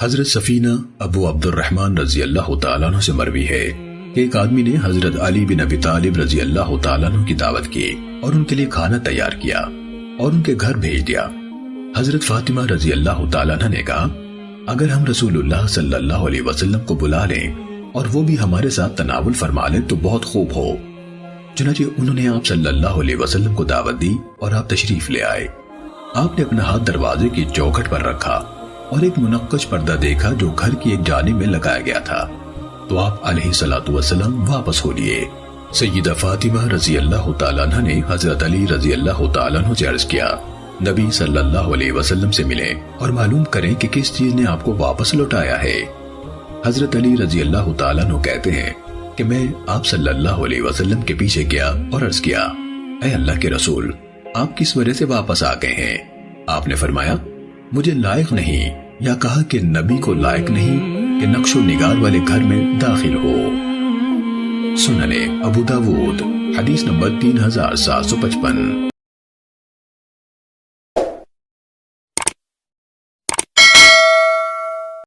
حضرت سفینہ ابو عبد الرحمن رضی اللہ تعالیٰ عنہ سے مروی ہے کہ ایک آدمی نے حضرت علی بن ابی طالب رضی اللہ تعالیٰ عنہ کی دعوت کی اور ان کے لیے کھانا تیار کیا اور ان کے گھر بھیج دیا۔ حضرت فاطمہ رضی اللہ تعالیٰ عنہ نے کہا اگر ہم رسول اللہ صلی اللہ علیہ وسلم کو بلا لیں اور وہ بھی ہمارے ساتھ تناول فرما لیں تو بہت خوب ہو۔ چنانچہ انہوں نے آپ صلی اللہ علیہ وسلم کو دعوت دی اور آپ تشریف لے آئے۔ آپ نے اپنا ہاتھ دروازے کی چوکھٹ پر رکھا اور ایک منقش پردہ دیکھا جو گھر کی ایک جانب میں لگایا گیا تھا، تو آپ علیہ الصلوۃ والسلام واپس ہو لیے۔ سیدہ فاطمہ رضی اللہ تعالیٰ عنہ نے حضرت علی رضی اللہ تعالیٰ عنہ سے عرض کیا نبی صلی اللہ علیہ وسلم سے ملیں اور معلوم کریں کہ کس چیز نے آپ کو واپس لوٹایا ہے۔ حضرت علی رضی اللہ تعالیٰ عنہ کہتے ہیں کہ میں آپ صلی اللہ علیہ وسلم کے پیچھے گیا اور عرض کیا اے اللہ کے رسول، آپ کس وجہ سے واپس آ گئے ہیں؟ آپ نے فرمایا مجھے لائق نہیں، یا کہا کہ نبی کو لائق نہیں کہ نقش و نگار والے گھر میں داخل ہو۔ سننے ابو داود حدیث نمبر 3755۔